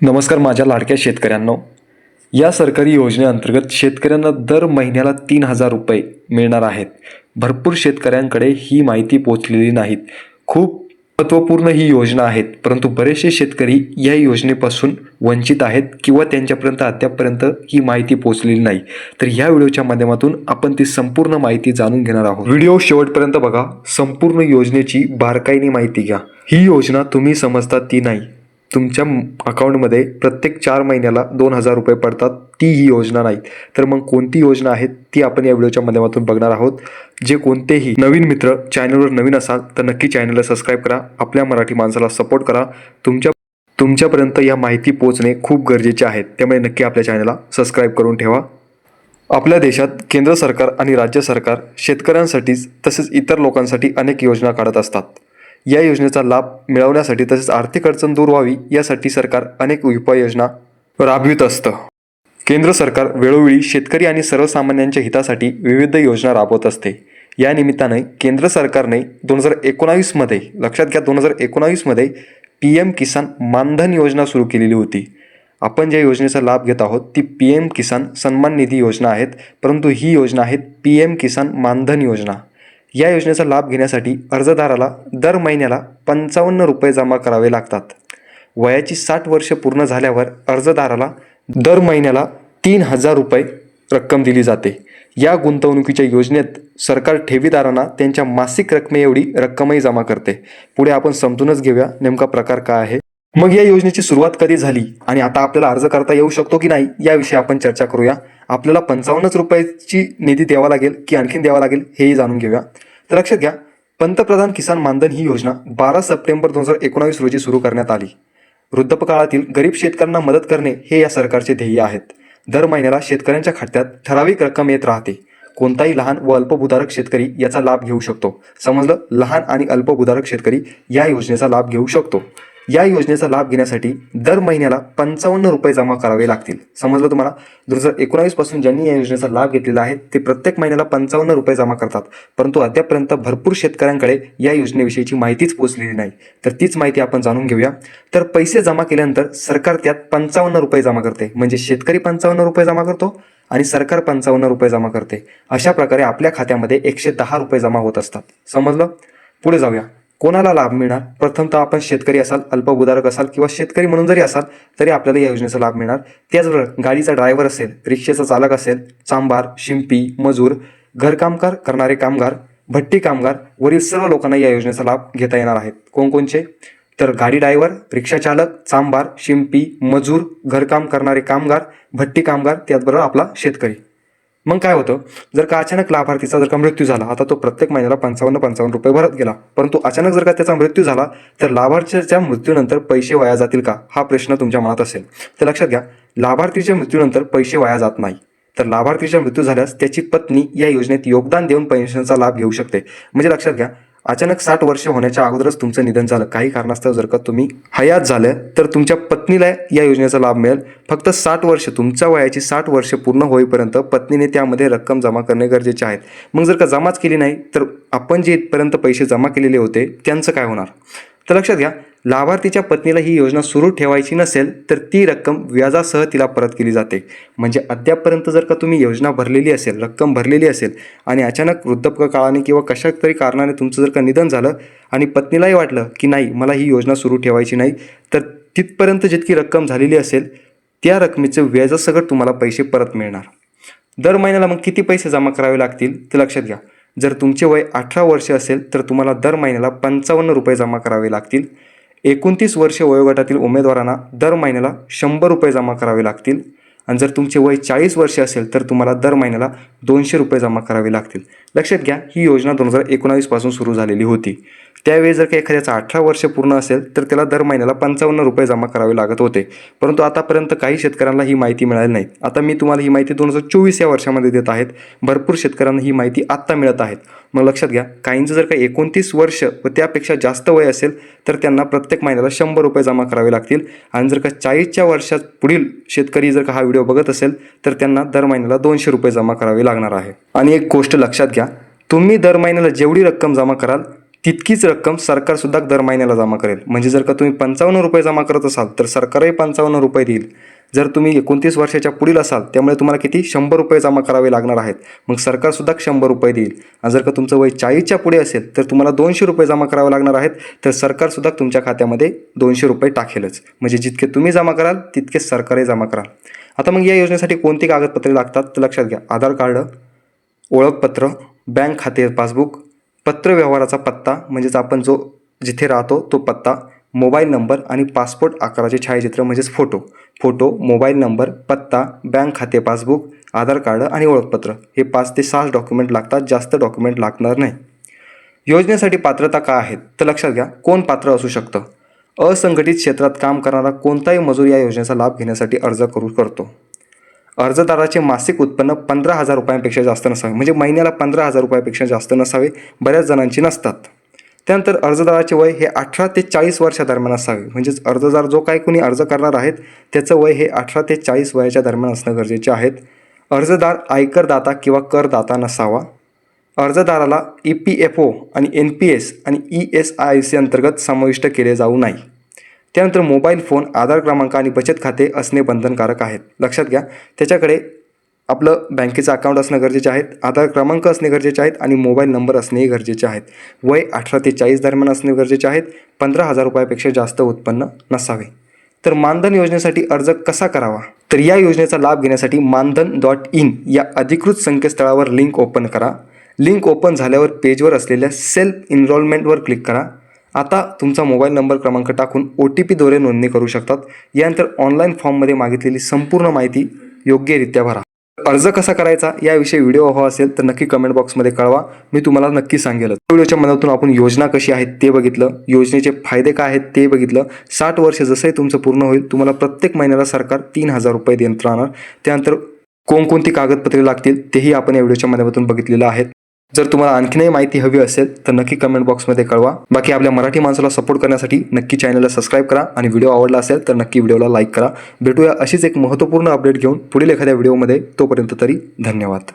नमस्कार माझ्या लाडक्या शेतकऱ्यांनो. या सरकारी योजनेअंतर्गत शेतकऱ्यांना दर महिन्याला 3,000 रुपये मिळणार आहेत. भरपूर शेतकऱ्यांकडे ही माहिती पोहोचलेली नाहीत. खूप महत्त्वपूर्ण ही योजना आहेत, परंतु बरेचसे शेतकरी या योजनेपासून वंचित आहेत किंवा त्यांच्यापर्यंत अद्यापपर्यंत ही माहिती पोहोचलेली नाही. तर ह्या व्हिडिओच्या माध्यमातून आपण ती संपूर्ण माहिती जाणून घेणार आहोत. व्हिडिओ शेवटपर्यंत बघा. संपूर्ण योजनेची बारकाईने माहिती घ्या. ही योजना तुम्ही समजता ती नाही. तुमच्या अकाउंटमध्ये प्रत्येक 4 महिन्याला 2,000 रुपये पडतात, ती ही योजना नाही. तर मग कोणती योजना आहे ती आपण या व्हिडिओच्या माध्यमातून बघणार आहोत. जे कोणतेही नवीन मित्र चॅनलवर नवीन असाल तर नक्की चॅनलला सबस्क्राईब करा. आपल्या मराठी माणसाला सपोर्ट करा. तुमच्यापर्यंत या माहिती पोहोचणे खूप गरजेचे आहे, त्यामुळे नक्की आपल्या चॅनलला सबस्क्राईब करून ठेवा. आपल्या देशात केंद्र सरकार आणि राज्य सरकार शेतकऱ्यांसाठीच तसेच इतर लोकांसाठी अनेक योजना काढत असतात. या योजनेचा लाभ मिळवण्यासाठी तसेच आर्थिक अडचण दूर व्हावी यासाठी सरकार अनेक उपाययोजना राबवित असतं. केंद्र सरकार वेळोवेळी शेतकरी आणि सर्वसामान्यांच्या हितासाठी विविध योजना राबवत असते. या निमित्ताने केंद्र सरकारने 2019 मध्ये, लक्षात घ्या, 2019 मध्ये PM किसान मानधन योजना सुरू केलेली होती. आपण ज्या योजनेचा लाभ घेत आहोत ती PM किसान सन्मान निधी योजना आहेत, परंतु ही योजना आहे PM किसान मानधन योजना. या योजनेचा लाभ घेण्यासाठी अर्जदाराला दर महिन्याला 55 रुपये जमा करावे लागतात. वयाची 60 वर्ष पूर्ण झाल्यावर अर्जदाराला दर महिन्याला 3,000 रुपये रक्कम दिली जाते. या गुंतवणुकीच्या योजनेत सरकार ठेवीदारांना त्यांच्या मासिक रकमेएवढी रक्कमही जमा करते. पुढे आपण समजूनच घेऊया नेमका प्रकार काय आहे. मग या योजनेची सुरुवात कधी झाली आणि आता आपल्याला अर्ज करता येऊ शकतो की नाही याविषयी आपण चर्चा करूया. आपल्याला 55 रुपयाची निधी द्यावा लागेल की आणखीन द्यावा लागेल हेही जाणून घेऊया. तर लक्षात घ्या, पंतप्रधान किसान मानधन ही योजना 12 सप्टेंबर 2019 रोजी सुरू करण्यात आली. वृद्धापकाळातील गरीब शेतकऱ्यांना मदत करणे हे या सरकारचे ध्येय आहेत. दर महिन्याला शेतकऱ्यांच्या खात्यात ठराविक रक्कम येत राहते. कोणताही लहान व अल्पभूधारक शेतकरी याचा लाभ घेऊ शकतो. समजलं? लहान आणि अल्पभूधारक शेतकरी या योजनेचा लाभ घेऊ शकतो. या योजनेचा लाभ घेण्यासाठी दर महिन्याला 55 रुपये जमा करावे लागतील. समजलं तुम्हाला? 2019 पासून ज्यांनी या योजनेचा लाभ घेतलेला आहे ते प्रत्येक महिन्याला 55 रुपये जमा करतात, परंतु अद्यापर्यंत भरपूर शेतकऱ्यांकडे या योजनेविषयीची माहितीच पोहोचलेली नाही. तर तीच माहिती आपण जाणून घेऊया. तर पैसे जमा केल्यानंतर सरकार त्यात 55 रुपये जमा करते. म्हणजे शेतकरी 55 रुपये जमा करतो आणि सरकार 55 रुपये जमा करते. अशा प्रकारे आपल्या खात्यामध्ये 110 रुपये जमा होत असतात. समजलं? पुढे जाऊया. कोणाला लाभ मिळणार? प्रथमतः आपण शेतकरी असाल, अल्पभूधारक असाल किंवा शेतकरी म्हणून जरी असाल तरी आपल्याला या योजनेचा लाभ मिळणार. त्याचबरोबर गाडीचा ड्रायव्हर असेल, रिक्षेचा चालक असेल, चांभार, शिंपी, मजूर, घरकामकार करणारे कामगार, भट्टी कामगार वरील सर्व लोकांना या योजनेचा लाभ घेता येणार आहेत. कोणकोणचे? तर गाडी ड्रायव्हर, रिक्षा चालक, चांभार, शिंपी, मजूर, घरकाम करणारे कामगार, भट्टी कामगार, त्याचबरोबर आपला शेतकरी. मग काय होतं, जर का अचानक लाभार्थीचा जर का मृत्यू झाला, आता तो प्रत्येक महिन्याला 55 रुपये भरत गेला, परंतु अचानक जर का त्याचा मृत्यू झाला तर लाभार्थीच्या मृत्यूनंतर पैसे वाया जातील का हा प्रश्न तुमच्या मनात असेल. तर लक्षात घ्या, लाभार्थीच्या मृत्यूनंतर पैसे वाया जात नाही. तर लाभार्थीचा मृत्यू झाल्यास त्याची पत्नी या योजनेत योगदान देऊन पेन्शनचा लाभ घेऊ शकते. म्हणजे लक्षात घ्या, अचानक 60 वर्ष होण्याच्या अगोदरच तुमचं निधन झालं, काही कारणास्तव जर का तुम्ही हयात झालं तर तुमच्या पत्नीला या योजनेचा लाभ मिळेल. फक्त 60 वर्ष, तुमच्या वयाची 60 वर्ष पूर्ण होईपर्यंत पत्नीने त्यामध्ये रक्कम जमा करणे गरजेचे आहेत. मग जर का जमाच केली नाही तर आपण जे इथपर्यंत पैसे जमा केलेले होते त्यांचं काय होणार? तर लक्षात घ्या, लाभार्थीच्या पत्नीला ही योजना सुरू ठेवायची नसेल तर ती रक्कम व्याजासह तिला परत केली जाते. म्हणजे अद्यापपर्यंत जर का तुम्ही योजना भरलेली असेल, रक्कम भरलेली असेल आणि अचानक वृद्धापकाळाने किंवा कशा तरी कारणाने तुमचं जर का निधन झालं आणि पत्नीलाही वाटलं की नाही मला ही योजना सुरू ठेवायची नाही, तर तिथपर्यंत जितकी रक्कम झालेली असेल त्या रकमेचं व्याजासकट तुम्हाला पैसे परत मिळणार. दर महिन्याला मग किती पैसे जमा करावे लागतील ते लक्षात घ्या. जर तुमचे वय 18 वर्ष असेल तर तुम्हाला दर महिन्याला 55 रुपये जमा करावे लागतील. 29 वर्ष वयोगटातील उमेदवारांना दर महिन्याला 100 रुपये जमा करावे लागतील. आणि जर तुमचे वय 40 वर्ष असेल तर तुम्हाला दर महिन्याला 200 रुपये जमा करावे लागतील. लक्षात घ्या, ही योजना 2019 पासून सुरू झालेली होती. त्यावेळी जर का एखाद्याचा 18 वर्ष पूर्ण असेल तर त्याला दर महिन्याला 55 रुपये जमा करावे लागत होते, परंतु आतापर्यंत काही शेतकऱ्यांना ही माहिती मिळाली नाही. आता मी तुम्हाला ही माहिती 2024 या वर्षामध्ये देत आहेत. भरपूर शेतकऱ्यांना ही माहिती आत्ता मिळत आहेत. मग लक्षात घ्या, काहींचं जर का 29 वर्ष व त्यापेक्षा जास्त वय असेल तर त्यांना प्रत्येक महिन्याला 100 रुपये जमा करावे लागतील. आणि जर का 40च्या वर्षात पुढील शेतकरी जर का हा व्हिडिओ बघत असेल तर त्यांना दर महिन्याला 200 रुपये जमा करावे लागणार आहे. आणि एक गोष्ट लक्षात घ्या, तुम्ही दर महिन्याला जेवढी रक्कम जमा कराल तितकीच रक्कम सरकारसुद्धा दर महिन्याला जमा करेल. म्हणजे जर का तुम्ही 55 रुपये जमा करत असाल तर सरकारही 55 रुपये देईल. जर तुम्ही 29 वर्षाच्या पुढील असाल त्यामुळे तुम्हाला किती 100 रुपये जमा करावे लागणार आहेत. मग सरकारसुद्धा 100 रुपये देईल. आणि जर का तुमचं वय 40च्या पुढे असेल तर तुम्हाला 200 रुपये जमा करावे लागणार आहेत. तर सरकारसुद्धा तुमच्या खात्यामध्ये 200 रुपये टाकेलच. म्हणजे जितके तुम्ही जमा कराल तितकेच सरकारही जमा कराल. आता मग या योजनेसाठी कोणती कागदपत्रे लागतात तर लक्षात घ्या. आधार कार्ड, ओळखपत्र, बँक खाते पासबुक, पत्र व्यवहाराचा पत्ता म्हणजेच आपण जिथे राहतो तो पत्ता, मोबाईल नंबर आणि पासपोर्ट आकाराचे छायाचित्र म्हणजेच फोटो, मोबाईल नंबर, पत्ता, बँक खाते पासबुक, आधार कार्ड आणि ओळखपत्र हे 5 ते 6 डॉक्युमेंट लागतात. जास्त डॉक्युमेंट लागणार नाही. योजनेसाठी पात्रता काय आहेत तर लक्षात घ्या. कोण पात्र असू शकतं? असंघटित क्षेत्रात काम करणारा कोणताही मजूर या योजनेचा लाभ घेण्यासाठी अर्ज करतो. अर्जदाराचे मासिक उत्पन्न 15,000 रुपयांपेक्षा जास्त नसावे. म्हणजे महिन्याला 15,000 रुपयापेक्षा जास्त नसावे. बऱ्याच जणांची नसतात. त्यानंतर अर्जदाराचे वय हे 18 ते 40 वर्षादरम्यान असावे. म्हणजेच अर्जदार जो काही कोणी अर्ज करणार आहेत त्याचं वय हे 18 ते 40 वयाच्या दरम्यान असणं गरजेचे आहेत. अर्जदार आयकरदाता किंवा करदाता नसावा. अर्जदाराला EPFO आणि NPS आणि ESIC अंतर्गत समाविष्ट केले जाऊ नये. त्यानंतर मोबाईल फोन, आधार क्रमांक आणि बचत खाते असणे बंधनकारक आहेत. लक्षात घ्या. त्याच्याकडे आपलं बँकेचं अकाउंट असणं गरजेचे आहेत, आधार क्रमांक असणे गरजेचे आहेत आणि मोबाईल नंबर असणेही गरजेचे आहेत. वय 18 ते 40 दरम्यान असणे गरजेचे आहेत. 15,000 रुपयापेक्षा जास्त उत्पन्न नसावे. तर मानधन योजनेसाठी अर्ज कसा करावा तर या योजनेचा लाभ घेण्यासाठी मानधन.in या अधिकृत संकेतस्थळावर लिंक ओपन करा. लिंक ओपन झाल्यावर पेजवर असलेल्या सेल्फ इनरोलमेंटवर क्लिक करा. आता तुमचा मोबाईल नंबर क्रमांक टाकून OTPद्वारे नोंदणी करू शकतात. यानंतर ऑनलाईन फॉर्ममध्ये मागितलेली संपूर्ण माहिती योग्यरित्या भरा. अर्ज कसा करायचा याविषयी व्हिडिओ हवा असेल तर नक्की कमेंट बॉक्समध्ये कळवा. मी तुम्हाला नक्की सांगेल. व्हिडिओच्या मदतीतून आपण योजना कशी आहेत ते बघितलं, योजनेचे फायदे काय आहेत ते बघितलं. 60 वर्ष जसंही तुमचं पूर्ण होईल तुम्हाला प्रत्येक महिन्याला सरकार 3,000 रुपये देत राहणार. त्यानंतर कोणकोणती कागदपत्रे लागतील तेही आपण या व्हिडिओच्या माध्यमातून बघितलेलं आहे. जर तुम्हाला आणखीनही माहिती हवी असेल तर नक्की कमेंट बॉक्समध्ये कळवा. बाकी आपल्या मराठी माणसाला सपोर्ट करण्यासाठी नक्की चॅनलला सबस्क्राईब करा आणि व्हिडिओ आवडला असेल तर नक्की व्हिडिओला लाईक करा. भेटूया अशीच एक महत्त्वपूर्ण अपडेट घेऊन पुढील एखाद्या व्हिडिओमध्ये. तोपर्यंत तरी धन्यवाद.